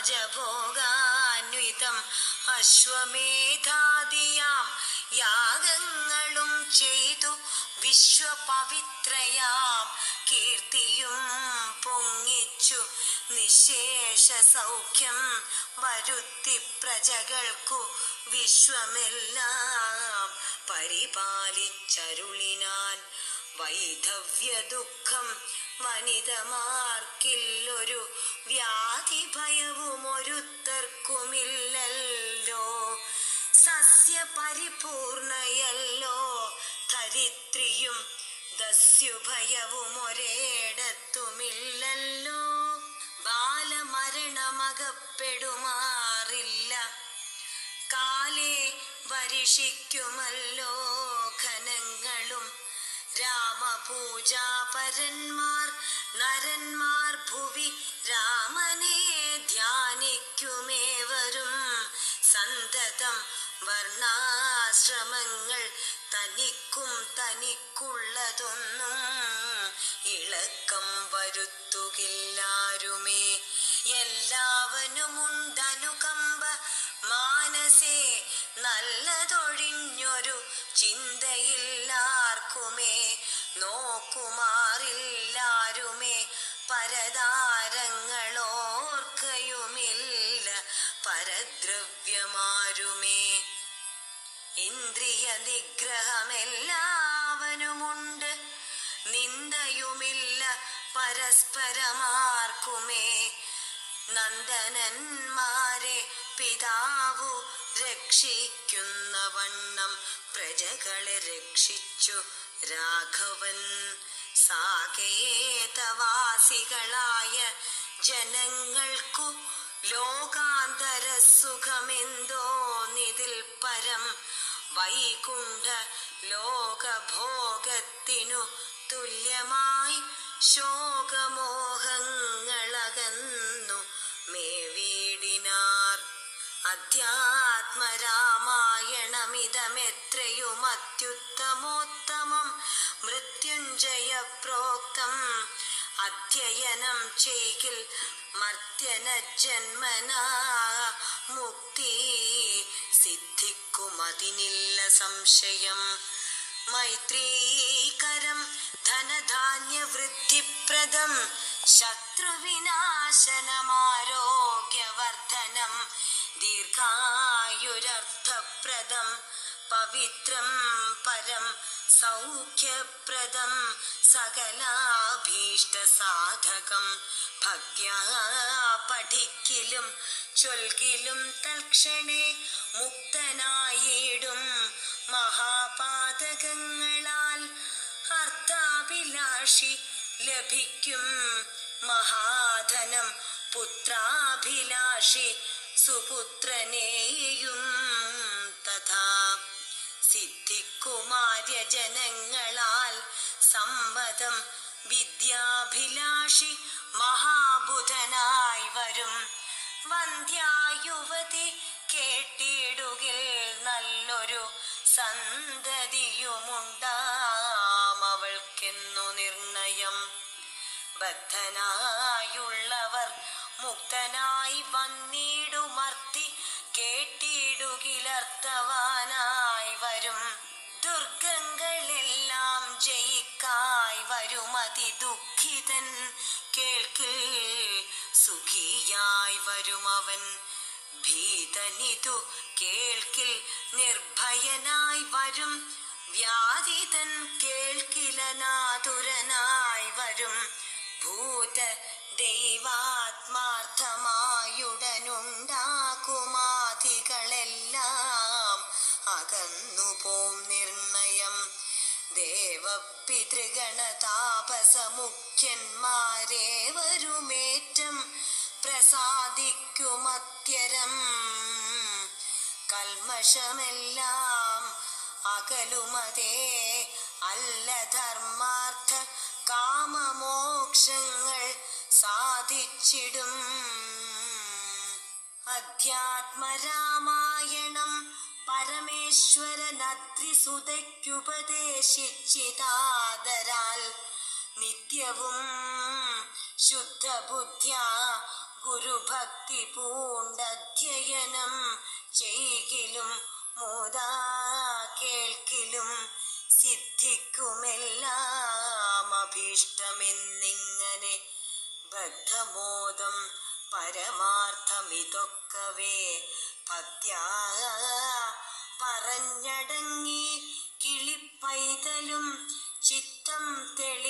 രാജഭോഗാന്വിതം അശ്വമേധാദിയാം യാഗങ്ങളും ചെയ്തു വിശ്വപവിത്രയാം കീർത്തിയും പൊങ്ങിച്ചു നിശേഷ സൗഖ്യം വരുത്തി പ്രജകൾക്കു വിശ്വമെല്ലാം പരിപാലിച്ചരുളിനാൻ. വൈധവ്യ ദുഃഖം വനിതമാർക്കില്ലൊരു വ്യാധി ഭയവുമൊരുത്തർക്കുമില്ലല്ലോ. സസ്യപരിപൂർണയല്ലോ ധരിത്രിയും ദസ്യുഭയവും ഒരേടത്തുമില്ലല്ലോ. ബാലമരണമകപ്പെടുമാറില്ല കാലേ വരിഷിക്കുമല്ലോ ഘനങ്ങളും. രാമപൂജാപരന്മാർ നരന്മാർ ഭുവി രാമനെ ധ്യാനിക്കുമേവരും. സന്തതം വർണ്ണാശ്രമങ്ങൾ തനിക്കും തനിക്കുള്ളതൊന്നും ഇളക്കം വരുത്തുകില്ലാരുമേ. എല്ലാവനുമുണ്ടനുകമ്പ മാനസേ നല്ലതൊഴിഞ്ഞൊരു ചിന്തയില്ലാർക്കുമേ. നോക്കുമാറില്ലാരുമേ പരതാരങ്ങളോർക്കയുമില്ല പരദ്രവ്യമാരുമേ. ഇന്ദ്രിയ നിഗ്രഹമെല്ലാവനുമുണ്ട് നിന്ദയുമില്ല പരസ്പരമാർക്കുമേ. നന്ദനന്മാരെ പിതാവു രക്ഷിക്കുന്ന വണ്ണം പ്രജകളെ രക്ഷിച്ചു രാഘവൻ. സാകേതവാസികളായ ജനങ്ങൾക്കു ലോകാന്തര സുഖമെന്തോന്നിതിൽ പരം. വൈകുണ്ഠ ലോകഭോഗത്തിനു തുല്യമായി ശോകമോഹങ്ങളകന്നു മേവീടിനാർ. അധ്യാത്മരാമായണമിതമെത്രയും അത്യുത്തമോത്തമം മൃത്യുഞ്ജയ പ്രോക്തം. അധ്യയനം ചെയ്കിൽ മർത്യന ജന്മനാ മുക്തി സിദ്ധിക്കുമതിനില്ല സംശയം. മൈത്രീകരം ധനധാന്യവൃദ്ധിപ്രദം ശത്രുവിനാശനമാരോഗ്യവർദ്ധനം. ദീർഘായുരർത്ഥപ്രദം പവിത്രം പരം സൗഖ്യപ്രദം സകലാഭീഷ്ടസാധകം. ഭക്യാ പഠിക്കിലും ചൊൽകിലും തൽക്ഷണേ മുക്തനായിടും മഹാപാതകങ്ങളാൽ. അർത്ഥാഭിലാഷി ലഭിക്കും മഹാധനം പുത്രാഭിലാഷി സുപുത്രനെയും തഥാ. സിദ്ധിക്കുമാര്യ ജനങ്ങളാൽ സമ്മതം വിദ്യാഭിലാഷി മഹാബുധനായി വരും. വന്ധ്യായുവതി കേട്ടിടുകിൽ നല്ലൊരു സന്തതിയുമുണ്ടാമവൾക്കെന്നു നിർണയം. ബദ്ധനായുള്ളവർ മുക്തനായി വന്നിടുമർത്തി കേട്ടിടുകിലർത്തവാനായി വരും. ദുർഗങ്ങളെല്ലാം ജയിക്കായി വരുമതി ദുഃഖിതൻ കേൾക്കിൽ സുഖിയായി വരുമവൻ. ഭീതനിതു കേൾക്കിൽ നിർഭയനായി വരും. വ്യാധിതൻ കേൾക്കിലനാതുരനായി വരും. ഭൂത ദൈവാത്മാർത്ഥമായുടനുണ്ടാകുമാധികളെല്ലാം അകന്നുപോം നിർണയം. ദേവപിതൃഗണതാപസമുഖ്യന്മാരേവരുമേറ്റം പ്രസാദിക്കുമത്യരം. കൽമഷമെല്ലാം അകലുമതേ അല്ല ധർമാർത്ഥ കാമമോക്ഷങ്ങൾ സാധിച്ചിടും. അധ്യാത്മരാമായണം പരമേശ്വരനദ്രിസുതയ്ക്കുപദേശിച്ചിതാദരാൽ നിത്യവും ശുദ്ധബുദ്ധ്യാ ഗുരുഭക്തി പൂണ്ടധ്യയനം ചെയ്കിലും മോദാ കേൾക്കിലും സിദ്ധിക്കുമെല്ലാം അഭീഷ്ടമെന്നിങ്ങനെ ബദ്ധമോദം പരമാർത്ഥമിതൊക്കവേ ഭക്ത്യാ പറഞ്ഞടങ്ങി കിളിപ്പൈതലും ചിത്തം തെളി